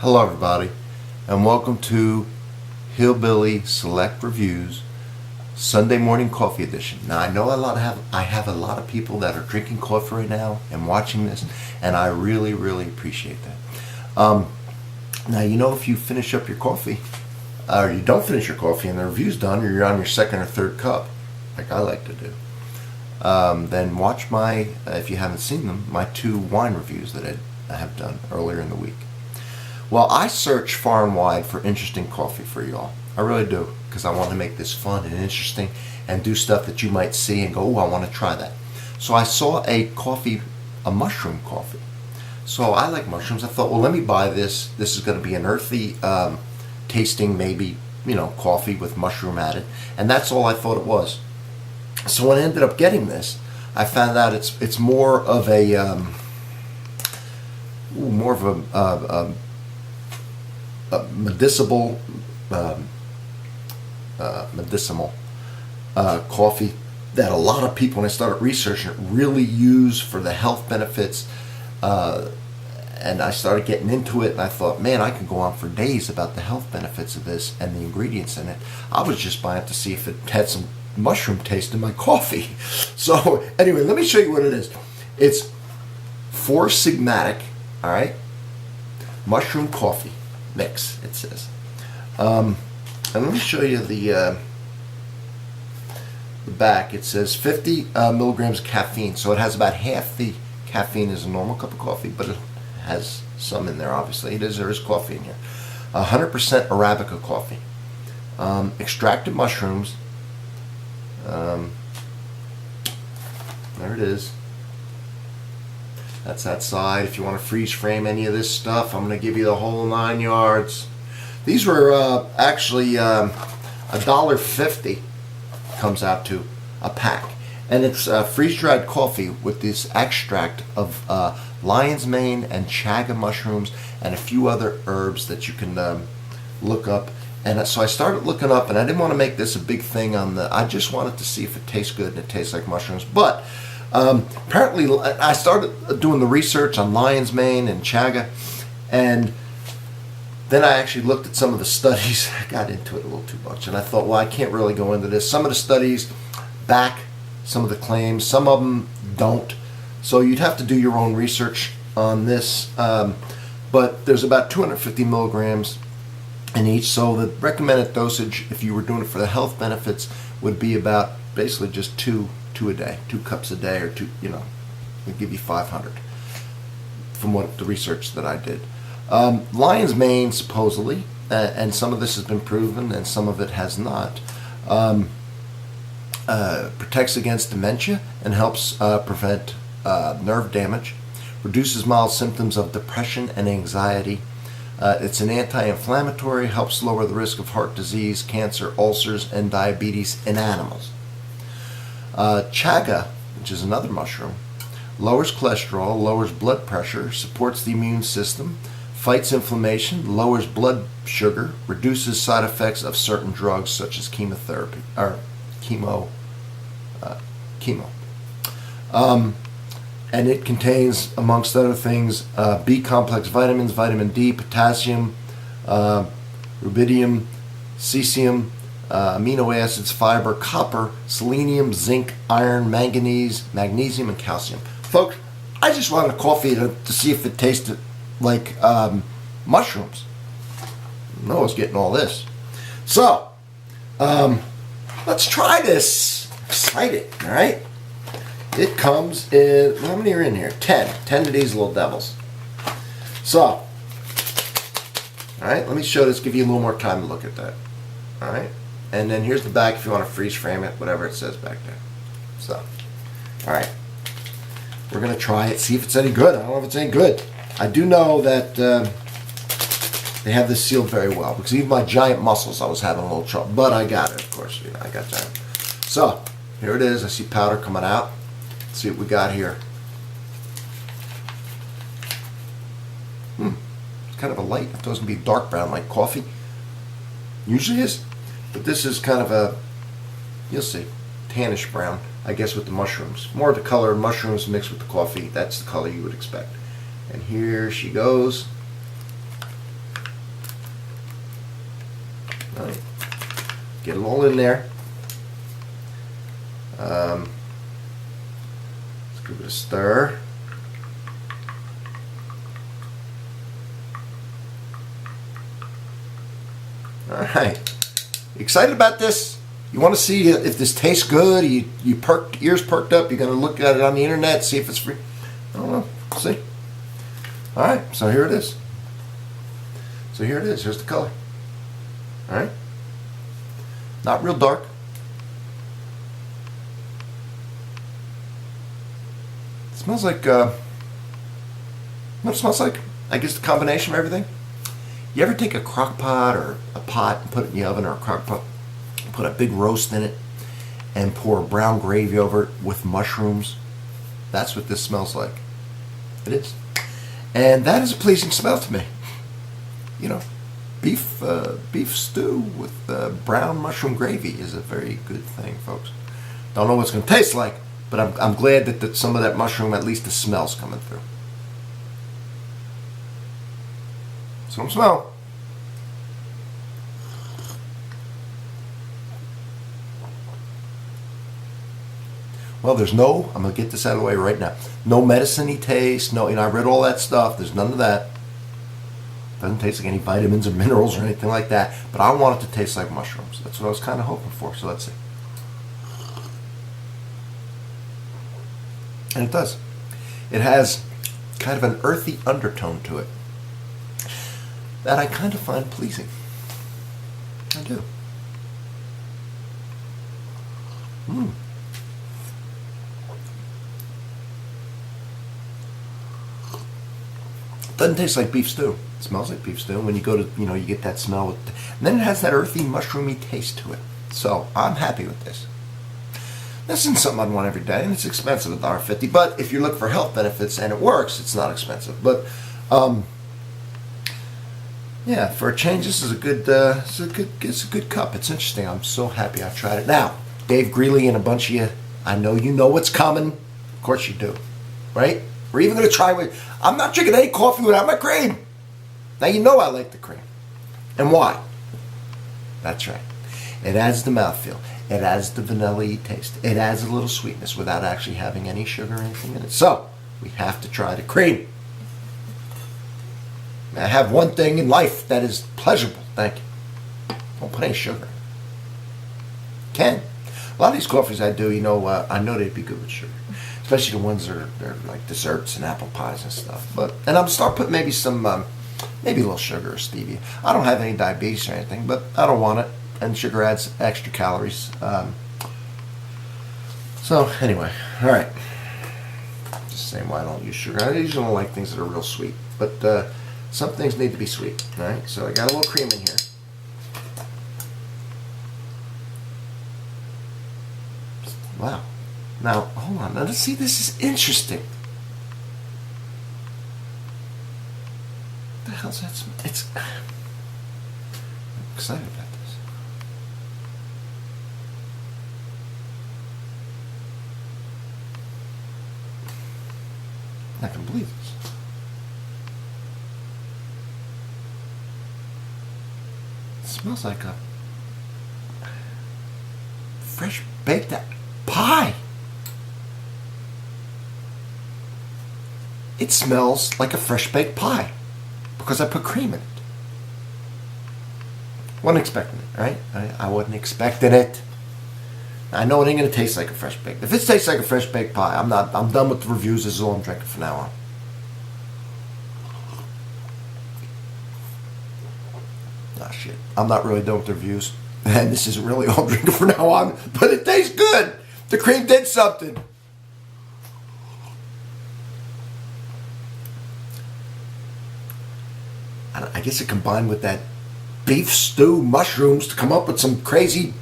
Hello everybody, and welcome to Hillbilly Select Reviews Sunday Morning Coffee Edition. Now I know I have a lot of people that are drinking coffee right now and watching this, and I really appreciate that. Now you know, if you finish up your coffee, or you don't finish your coffee and the review's done, or you're on your second or third cup, like I like to do, then watch my, if you haven't seen them, my 2 wine reviews that I have done earlier in the week. Well, I search far and wide for interesting coffee for y'all. I really do, because I want to make this fun and interesting and do stuff that you might see and go, oh, I want to try that. So I saw a mushroom coffee. So I like mushrooms. I thought, well, let me buy this. This is going to be an earthy tasting, maybe, coffee with mushroom added. And that's all I thought it was. So when I ended up getting this, I found out it's more of a medicinal coffee that a lot of people, when I started researching it, really use for the health benefits. And I started getting into it, and I thought, man, I could go on for days about the health benefits of this and the ingredients in it. I was just buying it to see if it had some mushroom taste in my coffee. So anyway, let me show you what it is. It's 4 Sigmatic, all right, mushroom coffee mix, it says. And let me show you the back. It says 50 milligrams of caffeine, so it has about half the caffeine as a normal cup of coffee, but it has some in there, obviously. There is coffee in here. 100% Arabica coffee. Extracted mushrooms. There it is. That's that side. If you want to freeze frame any of this stuff, I'm going to give you the whole 9 yards. These were actually $1.50 comes out to a pack. And it's freeze-dried coffee with this extract of lion's mane and chaga mushrooms and a few other herbs that you can look up. And so I started looking up, and I didn't want to make this a big thing I just wanted to see if it tastes good and it tastes like mushrooms. But apparently I started doing the research on lion's mane and chaga, and then I actually looked at some of the studies. I got into it a little too much, and I thought, well, I can't really go into this. Some of the studies back some of the claims, some of them don't. So you'd have to do your own research on this. But there's about 250 milligrams in each. So the recommended dosage, if you were doing it for the health benefits, would be about basically just two a day, 2 cups a day, or 2, it'll give you 500 from what the research that I did. Lion's mane, supposedly, and some of this has been proven and some of it has not, protects against dementia and helps prevent nerve damage, reduces mild symptoms of depression and anxiety. It's an anti-inflammatory, helps lower the risk of heart disease, cancer, ulcers, and diabetes in animals. Chaga, which is another mushroom, lowers cholesterol, lowers blood pressure, supports the immune system, fights inflammation, lowers blood sugar, reduces side effects of certain drugs such as chemotherapy or chemo. And it contains, amongst other things, B complex vitamins, vitamin D, potassium, rubidium, cesium, amino acids, fiber, copper, selenium, zinc, iron, manganese, magnesium, and calcium. Folks, I just wanted a coffee to see if it tasted like mushrooms. No, I was getting all this. So, let's try this. Excited, all right? It comes in, how many are in here? 10 of these little devils. So, all right, let me show this, give you a little more time to look at that. All right, and then here's the back if you want to freeze frame it, whatever it says back there. So, all right, we're going to try it, see if it's any good. I don't know if it's any good. I do know that they have this sealed very well, because even my giant muscles, I was having a little trouble, but I got it, of course. I got giant. So, here it is. I see powder coming out. Let's see what we got here. It's kind of a light. I thought it was going to be dark brown like coffee. Usually is. But this is kind of a, you'll see, tannish brown, I guess, with the mushrooms. More of the color of mushrooms mixed with the coffee. That's the color you would expect. And here she goes. All right. Get it all in there. Let's give it a stir. All right. Excited about this? You want to see if this tastes good? Ears perked up. You're going to look at it on the internet, see if it's free. I don't know. See. All right. So here it is. So here it is. Here's the color. All right. Not real dark. It smells like. What it smells like? I guess the combination of everything. You ever take a crock pot or a pot and put it in the oven, or a crock pot, put a big roast in it, and pour brown gravy over it with mushrooms? That's what this smells like. It is. And that is a pleasing smell to me. You know, beef stew with brown mushroom gravy is a very good thing, folks. Don't know what it's going to taste like, but I'm glad that some of that mushroom, at least the smell's coming through. Some smell. Well, there's no, I'm going to get this out of the way right now. No medicine-y taste. No, I read all that stuff. There's none of that. Doesn't taste like any vitamins or minerals or anything like that. But I want it to taste like mushrooms. That's what I was kind of hoping for. So let's see. And it does. It has kind of an earthy undertone to it that I kind of find pleasing. I do. Doesn't taste like beef stew. It smells like beef stew. When you go to, you get that smell. And then it has that earthy, mushroomy taste to it. So I'm happy with this. This isn't something I'd want every day, and it's expensive, $1.50. But if you look for health benefits and it works, it's not expensive. But yeah, for a change, this is it's a good cup. It's interesting. I'm so happy I've tried it. Now, Dave Greeley and a bunch of you, I know you know what's coming. Of course you do, right? We're even going to try with. I'm not drinking any coffee without my cream. Now you know I like the cream, and why? That's right. It adds the mouthfeel. It adds the vanilla-y taste. It adds a little sweetness without actually having any sugar or anything in it. So we have to try the cream. I have one thing in life that is pleasurable. Thank you. Don't put any sugar in it. Can. A lot of these coffees I do, I know they'd be good with sugar. Especially the ones that are like desserts and apple pies and stuff. And I'm going to start putting maybe some, maybe a little sugar or stevia. I don't have any diabetes or anything, but I don't want it. And sugar adds extra calories. So anyway, all right. Just saying why I don't use sugar. I usually don't like things that are real sweet. But some things need to be sweet. All right, so I got a little cream in here. Wow. Now, hold on. Now, let's see. This is interesting. What the hell's that smell? I'm excited about this. I can believe this. It smells like a fresh baked pie. It smells like a fresh baked pie because I put cream in it. Wasn't expecting it, right? I wasn't expecting it. I know it ain't gonna taste like a fresh baked. If it tastes like a fresh baked pie, I'm done with the reviews. This is all I'm drinking from now on. Ah, shit. I'm not really done with the reviews. And this isn't really all I'm drinking from now on. But it tastes good. The cream did something. I guess it combined with that beef stew mushrooms to come up with some crazy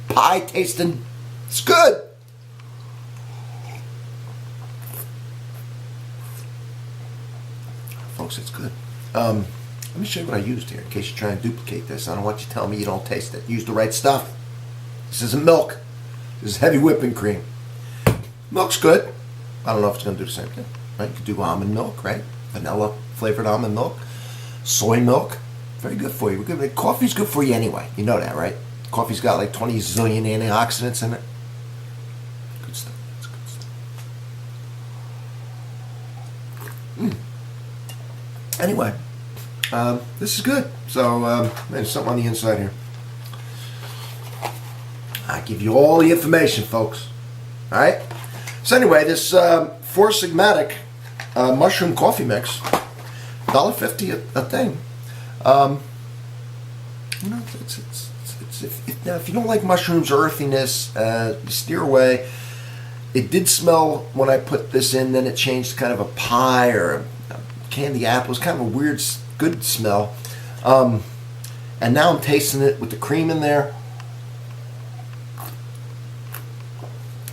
pie tasting. It's good. Folks, it's good. Let me show you what I used here in case you try and duplicate this. I don't want you to tell me you don't taste it. Use the right stuff. This isn't milk. This is heavy whipping cream. Milk's good. I don't know if it's going to do the same thing. Right? You could do almond milk, right? Vanilla flavored almond milk. Soy milk. Very good for you. Coffee's good for you anyway. You know that, right? Coffee's got like 20 zillion antioxidants in it. Good stuff. It's good stuff. Anyway, this is good. So there's something on the inside here. I give you all the information, folks. All right. So anyway, this 4 Sigmatic mushroom coffee mix, $1.50 a thing. You know, now if you don't like mushrooms or earthiness, steer away. It did smell when I put this in. Then it changed to kind of a pie or a candy apple. It was kind of a weird, good smell. And now I'm tasting it with the cream in there.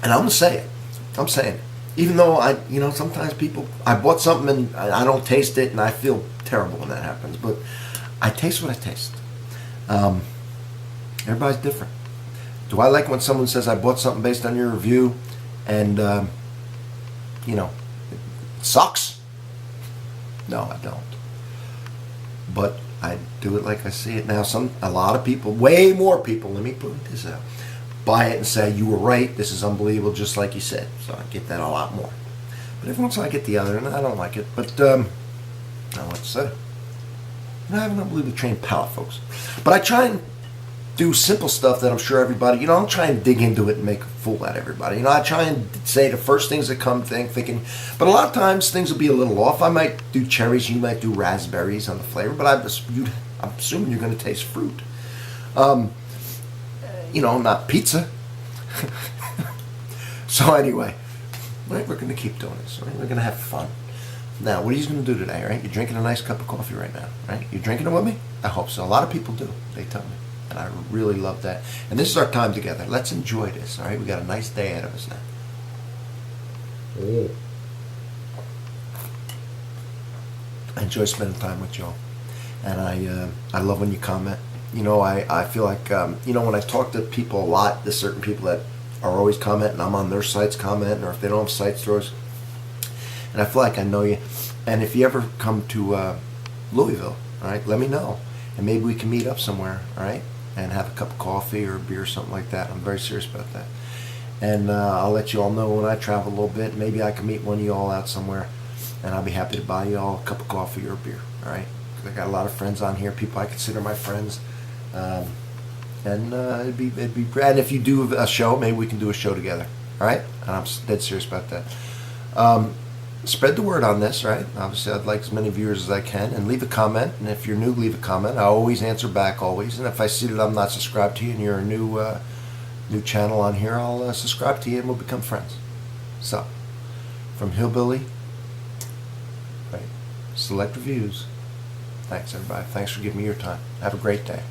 And I'm gonna say it. I'm saying it. Even though sometimes I bought something and I don't taste it, and I feel terrible when that happens. But I taste what I taste. Everybody's different. Do I like when someone says I bought something based on your review, and it sucks? No, I don't. But I do it like I see it now. A lot of people, way more people. Let me put this out. Buy it and say, you were right, this is unbelievable, just like you said. So I get that a lot more. But every once in a while I get the other, and I don't like it. But, I don't know what to say. I have an unbelievably trained palate, folks. But I try and do simple stuff that I'm sure everybody, I don't try and dig into it and make a fool out of everybody. I try and say the first things that come thinking. But a lot of times things will be a little off. I might do cherries, you might do raspberries on the flavor, but I'm assuming you're going to taste fruit. Not pizza. So anyway, right, we're going to keep doing this. Right? We're going to have fun. Now, what are you going to do today, right? You're drinking a nice cup of coffee right now, right? You're drinking it with me? I hope so. A lot of people do. They tell me. And I really love that. And this is our time together. Let's enjoy this, all right? We got a nice day ahead of us now. Oh. I enjoy spending time with y'all. And I love when you comment. I feel like, when I talk to people a lot, there's certain people that are always commenting. I'm on their sites commenting, or if they don't have sites, throws. And I feel like I know you. And if you ever come to Louisville, all right, let me know. And maybe we can meet up somewhere, all right, and have a cup of coffee or a beer or something like that. I'm very serious about that. And I'll let you all know when I travel a little bit. Maybe I can meet one of you all out somewhere, and I'll be happy to buy you all a cup of coffee or a beer, all right? Because I got a lot of friends on here, people I consider my friends. It'd be great. And if you do a show, maybe we can do a show together, all right? And I'm dead serious about that. Spread the word on this, right? Obviously, I'd like as many viewers as I can, and leave a comment. And if you're new, leave a comment. I always answer back, always. And if I see that I'm not subscribed to you and you're a new channel on here, I'll subscribe to you and we'll become friends. So, from Hillbilly, right? Select Reviews. Thanks, everybody. Thanks for giving me your time. Have a great day.